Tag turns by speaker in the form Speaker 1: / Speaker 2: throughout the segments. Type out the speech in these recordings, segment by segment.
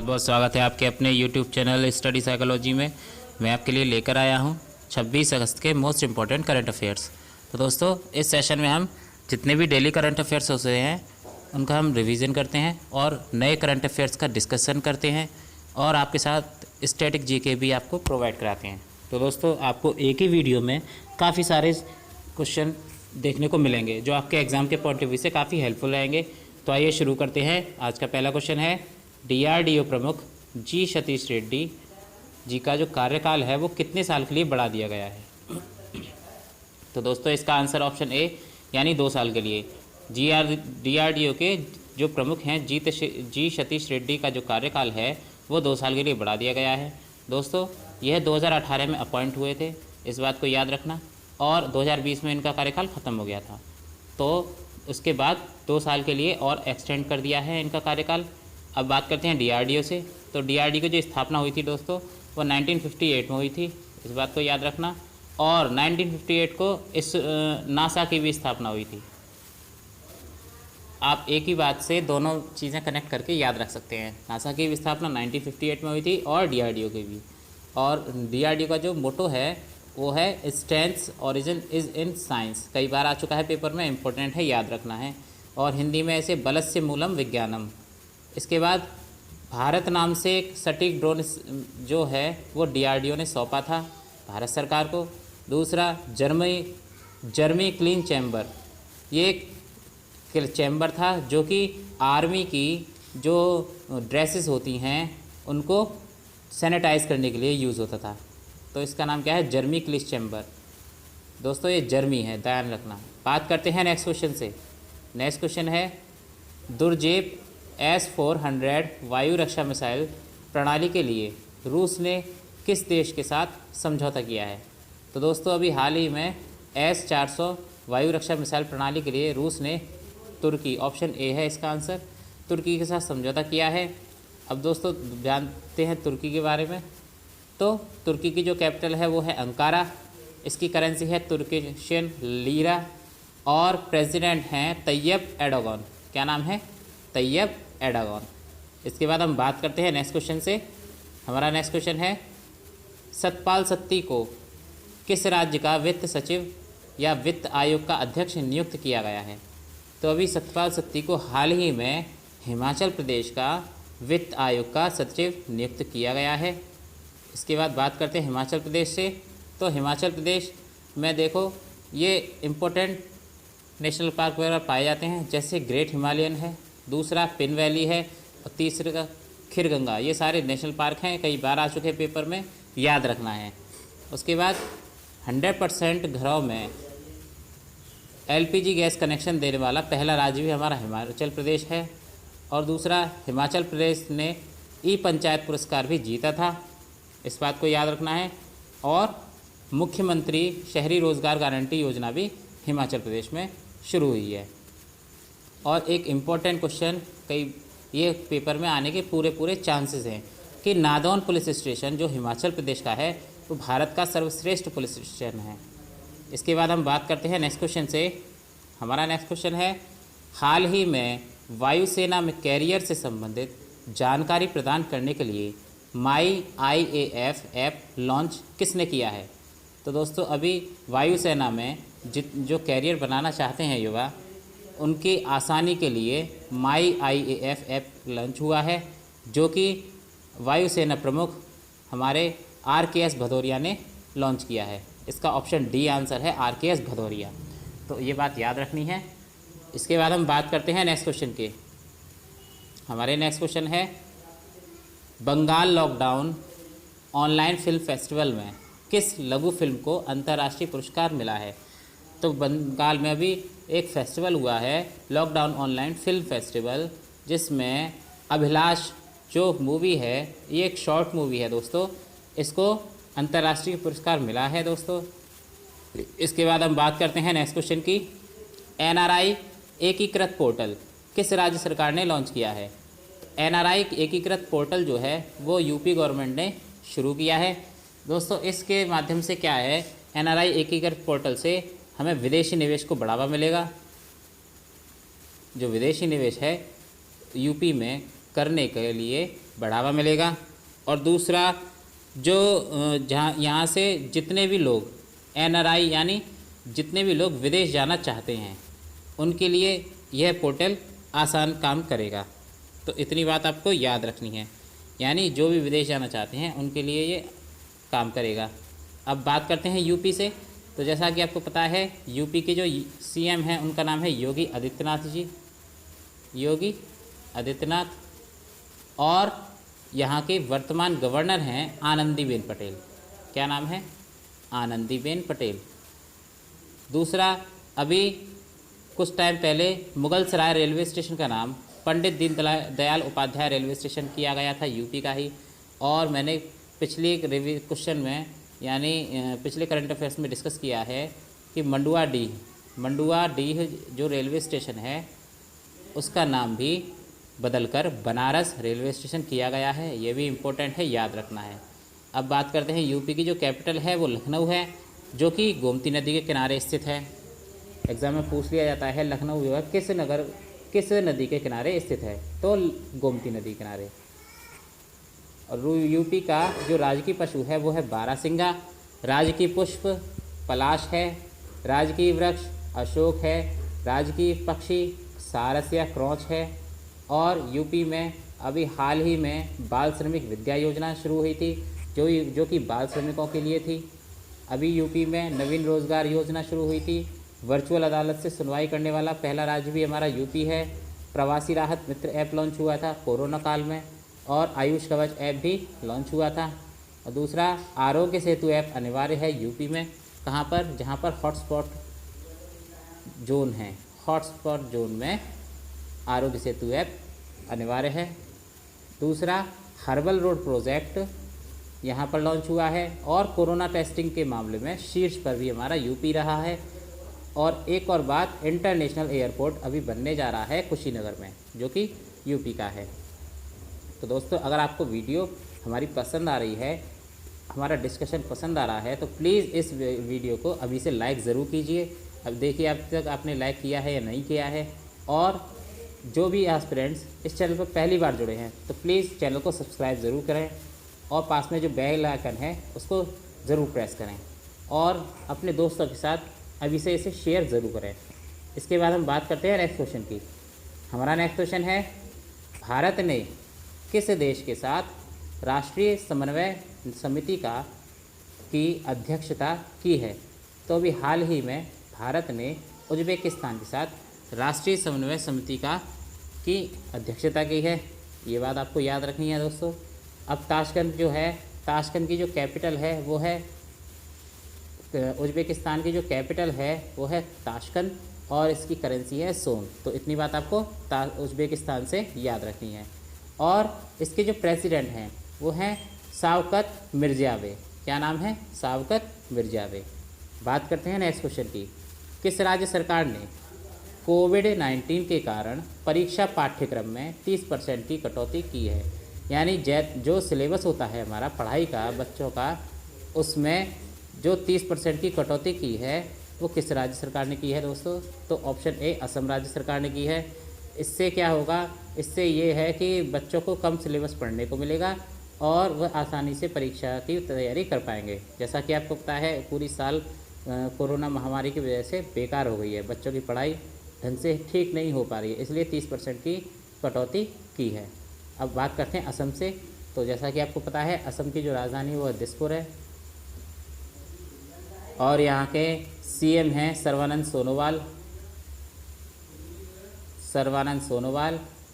Speaker 1: बहुत बहुत स्वागत है आपके अपने YouTube चैनल स्टडी साइकोलॉजी में। मैं आपके लिए लेकर आया हूं 26 अगस्त के मोस्ट इम्पॉर्टेंट करंट अफेयर्स। तो दोस्तों, इस सेशन में हम जितने भी डेली करंट अफेयर्स होते हैं उनका हम रिवीजन करते हैं और नए करंट अफेयर्स का डिस्कशन करते हैं और आपके साथ स्टैटिक जीके भी आपको प्रोवाइड कराते हैं। तो दोस्तों, आपको एक ही वीडियो में काफ़ी सारे क्वेश्चन देखने को मिलेंगे जो आपके एग्ज़ाम के पॉइंट ऑफ व्यू से काफ़ी हेल्पफुल रहेंगे। तो आइए शुरू करते हैं। आज का पहला क्वेश्चन है, DRDO प्रमुख जी सतीश रेड्डी जी का जो कार्यकाल है वो कितने साल के लिए बढ़ा दिया गया है? तो दोस्तों, इसका आंसर ऑप्शन ए यानी 2 साल के लिए। DRDO के जो प्रमुख हैं जी सतीश रेड्डी का जो कार्यकाल है वो 2 साल के लिए बढ़ा दिया गया है। दोस्तों, यह 2018 में अपॉइंट हुए थे, इस बात को याद रखना, और 2020 में इनका कार्यकाल ख़त्म हो गया था। तो उसके बाद 2 साल के लिए और एक्सटेंड कर दिया है इनका कार्यकाल। अब बात करते हैं DRDO से। तो DRDO की जो स्थापना हुई थी दोस्तों वो 1958 में हुई थी, इस बात को याद रखना। और 1958 को इस नासा की भी स्थापना हुई थी। आप एक ही बात से दोनों चीज़ें कनेक्ट करके याद रख सकते हैं। नासा की भी स्थापना 1958 में हुई थी और DRDO की भी। और DRDO का जो मोटो है वो है strengths origin is in science. कई बार आ चुका है पेपर में, इंपॉर्टेंट है, याद रखना है। और हिंदी में ऐसे बलस्य मूलम विज्ञानम। इसके बाद भारत नाम से एक सटीक ड्रोन जो है वो DRDO ने सौंपा था भारत सरकार को। दूसरा जर्मी क्लीन चैम्बर, ये एक चैम्बर था जो कि आर्मी की जो ड्रेसेस होती हैं उनको सैनिटाइज करने के लिए यूज़ होता था। तो इसका नाम क्या है? जर्मी क्लीन चैम्बर। दोस्तों, ये जर्मी है, ध्यान रखना। बात करते हैं नेक्स्ट क्वेश्चन से। नेक्स्ट क्वेश्चन है, दुर्जेप S-400 वायु रक्षा मिसाइल प्रणाली के लिए रूस ने किस देश के साथ समझौता किया है? तो दोस्तों, अभी हाल ही में S-400 वायु रक्षा मिसाइल प्रणाली के लिए रूस ने तुर्की, ऑप्शन ए है इसका आंसर, तुर्की के साथ समझौता किया है। अब दोस्तों, जानते हैं तुर्की के बारे में। तो तुर्की की जो कैपिटल है वो है अंकारा, इसकी करेंसी है तुर्किशियन लीरा, और प्रेसिडेंट हैं तैयब एर्डोगन। क्या नाम है? तैयब एर्डोगन। इसके बाद हम बात करते हैं नेक्स्ट क्वेश्चन से। हमारा नेक्स्ट क्वेश्चन है, सतपाल सत्ती को किस राज्य का वित्त सचिव या वित्त आयोग का अध्यक्ष नियुक्त किया गया है? तो अभी सतपाल सत्ती को हाल ही में हिमाचल प्रदेश का वित्त आयोग का सचिव नियुक्त किया गया है। इसके बाद बात करते हैं हिमाचल प्रदेश से। तो हिमाचल प्रदेश में देखो, ये इम्पोर्टेंट नेशनल पार्क वगैरह पाए जाते हैं, जैसे ग्रेट हिमालयन है, दूसरा पिन वैली है, और तीसरे का खीरगंगा। ये सारे नेशनल पार्क हैं, कई बार आ चुके हैं पेपर में, याद रखना है। उसके बाद 100% घरों में LPG गैस कनेक्शन देने वाला पहला राज्य भी हमारा हिमाचल प्रदेश है। और दूसरा, हिमाचल प्रदेश ने ई-पंचायत पुरस्कार भी जीता था, इस बात को याद रखना है। और मुख्यमंत्री शहरी रोजगार गारंटी योजना भी हिमाचल प्रदेश में शुरू हुई है। और एक इम्पॉर्टेंट क्वेश्चन, कई ये पेपर में आने के पूरे चांसेस हैं कि नादौन पुलिस स्टेशन जो हिमाचल प्रदेश का है वो भारत का सर्वश्रेष्ठ पुलिस स्टेशन है। इसके बाद हम बात करते हैं नेक्स्ट क्वेश्चन से। हमारा नेक्स्ट क्वेश्चन है, हाल ही में वायुसेना में कैरियर से संबंधित जानकारी प्रदान करने के लिए MyIAF ऐप लॉन्च किसने किया है? तो दोस्तों, अभी वायुसेना में जो कैरियर बनाना चाहते हैं युवा, उनकी आसानी के लिए MyIAF ऐप लॉन्च हुआ है, जो कि वायुसेना प्रमुख हमारे RKS भदौरिया ने लॉन्च किया है। इसका ऑप्शन डी आंसर है, RKS भदौरिया। तो ये बात याद रखनी है। इसके बाद हम बात करते हैं नेक्स्ट क्वेश्चन के। हमारे नेक्स्ट क्वेश्चन है, Bengal lockdown online film festival में किस लघु फिल्म को अंतर्राष्ट्रीय पुरस्कार मिला है? तो बंगाल में अभी एक फेस्टिवल हुआ है, लॉकडाउन ऑनलाइन फिल्म फेस्टिवल, जिसमें अभिलाष जो मूवी है, ये एक शॉर्ट मूवी है दोस्तों, इसको अंतर्राष्ट्रीय पुरस्कार मिला है दोस्तों। इसके बाद हम बात करते हैं नेक्स्ट क्वेश्चन की। NRI एकीकृत पोर्टल किस राज्य सरकार ने लॉन्च किया है? NRI एकीकृत पोर्टल जो है वो यूपी गवर्नमेंट ने शुरू किया है दोस्तों। इसके माध्यम से क्या है, NRI एकीकृत पोर्टल से हमें विदेशी निवेश को बढ़ावा मिलेगा। जो विदेशी निवेश है यूपी में करने के लिए बढ़ावा मिलेगा। और दूसरा, जो जहाँ यहाँ से जितने भी लोग NRI यानी जितने भी लोग विदेश जाना चाहते हैं उनके लिए यह पोर्टल आसान काम करेगा। तो इतनी बात आपको याद रखनी है, यानी जो भी विदेश जाना चाहते हैं उनके लिए ये काम करेगा। अब बात करते हैं यूपी से। तो जैसा कि आपको पता है यूपी के जो CM हैं उनका नाम है योगी आदित्यनाथ जी, योगी आदित्यनाथ। और यहाँ के वर्तमान गवर्नर हैं आनंदीबेन पटेल। क्या नाम है? आनंदीबेन पटेल। दूसरा, अभी कुछ टाइम पहले मुगलसराय रेलवे स्टेशन का नाम पंडित दीनदयाल उपाध्याय रेलवे स्टेशन किया गया था, यूपी का ही। और मैंने पिछले क्वेश्चन में यानी पिछले करंट अफेयर्स में डिस्कस किया है कि मंडुआडीह जो रेलवे स्टेशन है उसका नाम भी बदलकर बनारस रेलवे स्टेशन किया गया है। ये भी इम्पोर्टेंट है, याद रखना है। अब बात करते हैं यूपी की जो कैपिटल है वो लखनऊ है, जो कि गोमती नदी के किनारे स्थित है। एग्ज़ाम में पूछ लिया जाता है लखनऊ जो है किस नदी के किनारे स्थित है, तो गोमती नदी किनारे। और यूपी का जो राजकीय पशु है वो है बारहसिंगा, राजकीय पुष्प पलाश है, राजकीय वृक्ष अशोक है, राजकीय पक्षी सारस या क्रॉच है। और यूपी में अभी हाल ही में बाल श्रमिक विद्या योजना शुरू हुई थी, जो कि बाल श्रमिकों के लिए थी। अभी यूपी में नवीन रोजगार योजना शुरू हुई थी। वर्चुअल अदालत से सुनवाई करने वाला पहला राज्य भी हमारा यूपी है। प्रवासी राहत मित्र ऐप लॉन्च हुआ था कोरोना काल में, और आयुष कवच ऐप भी लॉन्च हुआ था। और दूसरा, आरोग्य सेतु ऐप अनिवार्य है यूपी में। कहाँ पर? जहाँ पर हॉटस्पॉट जोन है, हॉटस्पॉट जोन में आरोग्य सेतु ऐप अनिवार्य है। दूसरा, हर्बल रोड प्रोजेक्ट यहाँ पर लॉन्च हुआ है। और कोरोना टेस्टिंग के मामले में शीर्ष पर भी हमारा यूपी रहा है। और एक और बात, इंटरनेशनल एयरपोर्ट अभी बनने जा रहा है कुशीनगर में, जो कि यूपी का है। तो दोस्तों, अगर आपको वीडियो हमारी पसंद आ रही है, हमारा डिस्कशन पसंद आ रहा है, तो प्लीज़ इस वीडियो को अभी से लाइक ज़रूर कीजिए। अब देखिए अब तक आपने लाइक किया है या नहीं किया है। और जो भी एस्पिरेंट्स इस चैनल पर पहली बार जुड़े हैं तो प्लीज़ चैनल को सब्सक्राइब ज़रूर करें, और पास में जो बेल आइकन है उसको ज़रूर प्रेस करें, और अपने दोस्तों के साथ अभी से इसे शेयर ज़रूर करें। इसके बाद हम बात करते हैं नेक्स्ट क्वेश्चन की। हमारा नेक्स्ट क्वेश्चन है, भारत ने किस देश के साथ राष्ट्रीय समन्वय समिति की अध्यक्षता की है? तो अभी हाल ही में भारत ने उज्बेकिस्तान के साथ राष्ट्रीय समन्वय समिति की अध्यक्षता की है। ये बात आपको याद रखनी है दोस्तों। अब ताशकंद जो है, ताशकंद की जो कैपिटल है वो है, उज्बेकिस्तान की जो कैपिटल है वो है ताशकंद, और इसकी करेंसी है सोन। तो इतनी बात आपको उज्बेकिस्तान से याद रखनी है। और इसके जो प्रेसिडेंट हैं वो हैं शावकत मिर्जियावे। क्या नाम है? शावकत मिर्जियावे। बात करते हैं नेक्स्ट क्वेश्चन की। किस राज्य सरकार ने कोविड-19 के कारण परीक्षा पाठ्यक्रम में 30% की कटौती की है? यानी जो सिलेबस होता है हमारा पढ़ाई का बच्चों का, उसमें जो 30% की कटौती की है वो किस राज्य सरकार ने की है दोस्तों? तो ऑप्शन ए, असम राज्य सरकार ने की है। इससे क्या होगा? इससे ये है कि बच्चों को कम सिलेबस पढ़ने को मिलेगा और वह आसानी से परीक्षा की तैयारी कर पाएंगे। जैसा कि आपको पता है पूरी साल कोरोना महामारी की वजह से बेकार हो गई है, बच्चों की पढ़ाई ढंग से ठीक नहीं हो पा रही है, इसलिए 30% की कटौती की है। अब बात करते हैं असम से। तो जैसा कि आपको पता है असम की जो राजधानी वो दिसपुर है, और यहाँ के CM हैं सर्बानंद सोनोवाल,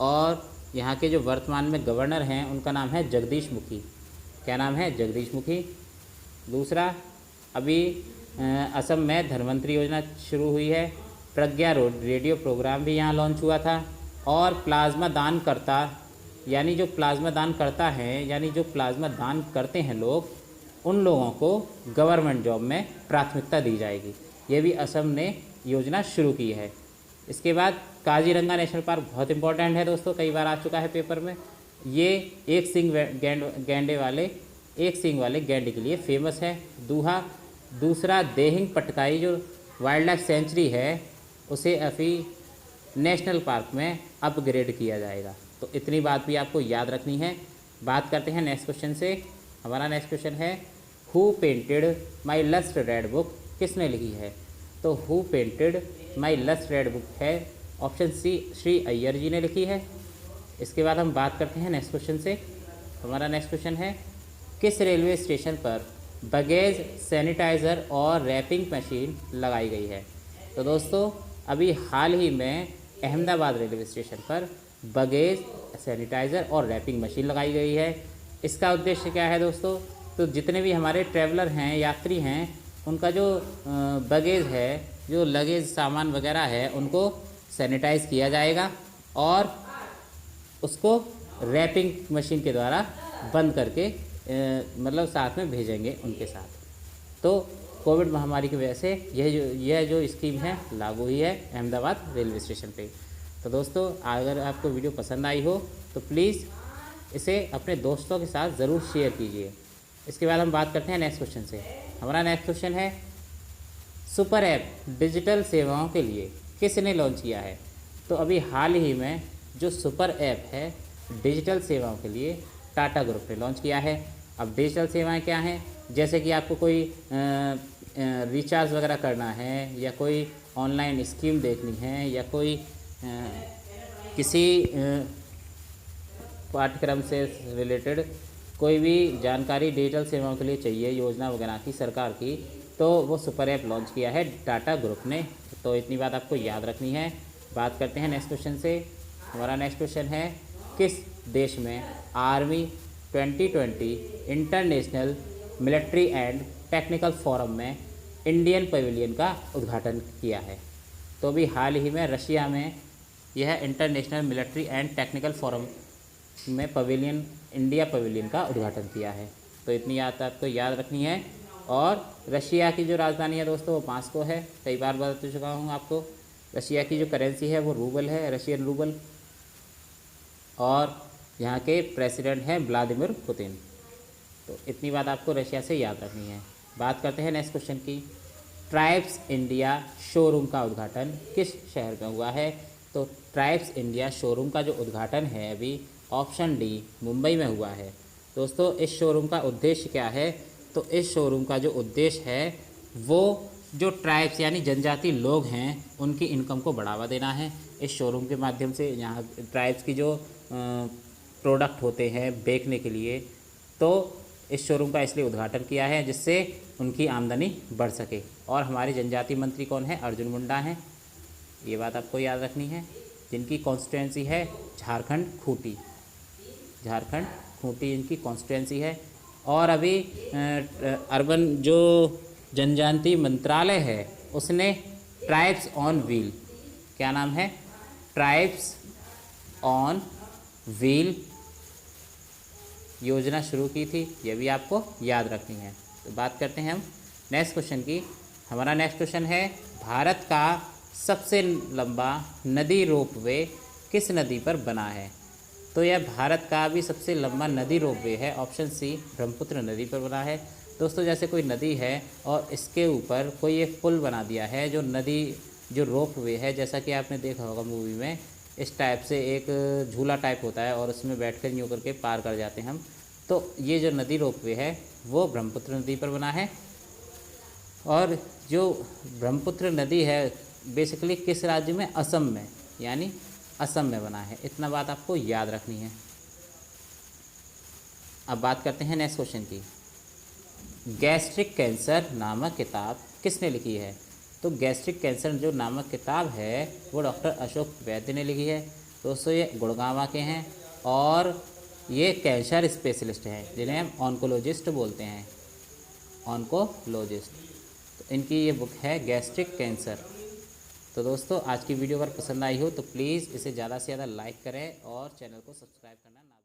Speaker 1: और यहाँ के जो वर्तमान में गवर्नर हैं उनका नाम है जगदीश मुखी। क्या नाम है? जगदीश मुखी। दूसरा, अभी असम में धन्वंतरी योजना शुरू हुई है। प्रज्ञा रेडियो प्रोग्राम भी यहाँ लॉन्च हुआ था। और प्लाज्मा दानकर्ता यानी जो प्लाज्मा दान करता है, यानी जो प्लाज्मा दान करते हैं लोग, उन लोगों को गवर्नमेंट जॉब में प्राथमिकता दी जाएगी। ये भी असम ने योजना शुरू की है। इसके बाद काजीरंगा नेशनल पार्क बहुत इंपॉर्टेंट है दोस्तों, कई बार आ चुका है पेपर में। ये एक सींग वाले गैंडे के लिए फेमस है। दूसरा, देहिंग पटकाई जो वाइल्ड लाइफ सेंचुरी है उसे अभी नेशनल पार्क में अपग्रेड किया जाएगा। तो इतनी बात भी आपको याद रखनी है। बात करते हैं नेक्स्ट क्वेश्चन से। हमारा नेक्स्ट क्वेश्चन है who painted my lust red book, किसने लिखी है? तो who painted my lust red book है ऑप्शन सी श्री अय्यर जी ने लिखी है। इसके बाद हम बात करते हैं नेक्स्ट क्वेश्चन से। हमारा नेक्स्ट क्वेश्चन है किस रेलवे स्टेशन पर बगेज सैनिटाइज़र और रैपिंग मशीन लगाई गई है? तो दोस्तों अभी हाल ही में अहमदाबाद रेलवे स्टेशन पर बगेज सैनिटाइज़र और रैपिंग मशीन लगाई गई है। इसका उद्देश्य क्या है दोस्तों? तो जितने भी हमारे ट्रैवलर हैं, यात्री हैं, उनका जो बगेज है, जो लगेज सामान वगैरह है, उनको सैनिटाइज़ किया जाएगा और उसको रैपिंग मशीन के द्वारा बंद करके मतलब साथ में भेजेंगे उनके साथ। तो कोविड महामारी की वजह से यह जो स्कीम है लागू हुई है अहमदाबाद रेलवे स्टेशन पे। तो दोस्तों अगर आपको वीडियो पसंद आई हो तो प्लीज़ इसे अपने दोस्तों के साथ ज़रूर शेयर कीजिए। इसके बाद हम बात करते हैं नेक्स्ट क्वेश्चन से। हमारा नेक्स्ट क्वेश्चन है सुपर ऐप डिजिटल सेवाओं के लिए किसने लॉन्च किया है? तो अभी हाल ही में जो सुपर ऐप है डिजिटल सेवाओं के लिए टाटा ग्रुप ने लॉन्च किया है। अब डिजिटल सेवाएं क्या हैं? जैसे कि आपको कोई रिचार्ज वगैरह करना है या कोई ऑनलाइन स्कीम देखनी है या कोई किसी पाठ्यक्रम से रिलेटेड कोई भी जानकारी डिजिटल सेवाओं के लिए चाहिए, योजना वगैरह की सरकार की, तो वो सुपर ऐप लॉन्च किया है टाटा ग्रुप ने। तो इतनी बात आपको याद रखनी है। बात करते हैं नेक्स्ट क्वेश्चन से। हमारा नेक्स्ट क्वेश्चन है किस देश में army 2020 international military and technical forum में इंडियन पवेलियन का उद्घाटन किया है? तो अभी हाल ही में रशिया में यह international military and technical forum में पवेलियन, इंडिया पवेलियन का उद्घाटन किया है। तो इतनी बात आपको याद रखनी है। और रशिया की जो राजधानी है दोस्तों वो मॉस्को है। कई बार बता चुका हूँ आपको। रशिया की जो करेंसी है वो रूबल है, रशियन रूबल। और यहाँ के प्रेसिडेंट हैं व्लादिमीर पुतिन। तो इतनी बात आपको रशिया से याद रखनी है। बात करते हैं नेक्स्ट क्वेश्चन की। ट्राइब्स इंडिया शोरूम का उद्घाटन किस शहर में हुआ है? तो ट्राइब्स इंडिया शोरूम का जो उद्घाटन है अभी ऑप्शन डी मुंबई में हुआ है। दोस्तों इस शोरूम का उद्देश्य क्या है? तो इस शोरूम का जो उद्देश्य है वो जो ट्राइब्स यानी जनजाति लोग हैं उनकी इनकम को बढ़ावा देना है। इस शोरूम के माध्यम से यहाँ ट्राइब्स की जो प्रोडक्ट होते हैं बेचने के लिए, तो इस शोरूम का इसलिए उद्घाटन किया है जिससे उनकी आमदनी बढ़ सके। और हमारे जनजाति मंत्री कौन है? अर्जुन मुंडा हैं। ये बात आपको याद रखनी है। जिनकी कॉन्स्टिट्यूंसी है झारखंड खूंटी, झारखंड खूंटी इनकी कॉन्स्टिट्यूंसी है। और अभी अर्बन जो जनजाति मंत्रालय है उसने ट्राइब्स ऑन व्हील, क्या नाम है? ट्राइब्स ऑन व्हील योजना शुरू की थी। ये भी आपको याद रखनी है। तो बात करते हैं हम नेक्स्ट क्वेश्चन की। हमारा नेक्स्ट क्वेश्चन है भारत का सबसे लंबा नदी रोपवे किस नदी पर बना है? तो यह भारत का भी सबसे लंबा नदी रोपवे है। ऑप्शन सी ब्रह्मपुत्र नदी पर बना है। दोस्तों जैसे कोई नदी है और इसके ऊपर कोई एक पुल बना दिया है, जो नदी जो रोपवे है, जैसा कि आपने देखा होगा मूवी में, इस टाइप से एक झूला टाइप होता है और उसमें बैठकर यूँ करके पार कर जाते हैं हम। तो ये जो नदी रोपवे है वो ब्रह्मपुत्र नदी पर बना है। और जो ब्रह्मपुत्र नदी है बेसिकली किस राज्य में? असम में, यानी असम में बना है। इतना बात आपको याद रखनी है। अब बात करते हैं नेक्स्ट क्वेश्चन की। गैस्ट्रिक कैंसर नामक किताब किसने लिखी है? तो गैस्ट्रिक कैंसर जो नामक किताब है वो डॉक्टर अशोक वैद्य ने लिखी है। दोस्तों ये गुड़गांव के हैं और ये कैंसर स्पेशलिस्ट हैं जिन्हें हम ऑन्कोलॉजिस्ट बोलते हैं, ऑन्कोलॉजिस्ट। तो इनकी ये बुक है गैस्ट्रिक कैंसर। तो दोस्तों आज की वीडियो अगर पसंद आई हो तो प्लीज़ इसे ज़्यादा से ज़्यादा लाइक करें और चैनल को सब्सक्राइब करना ना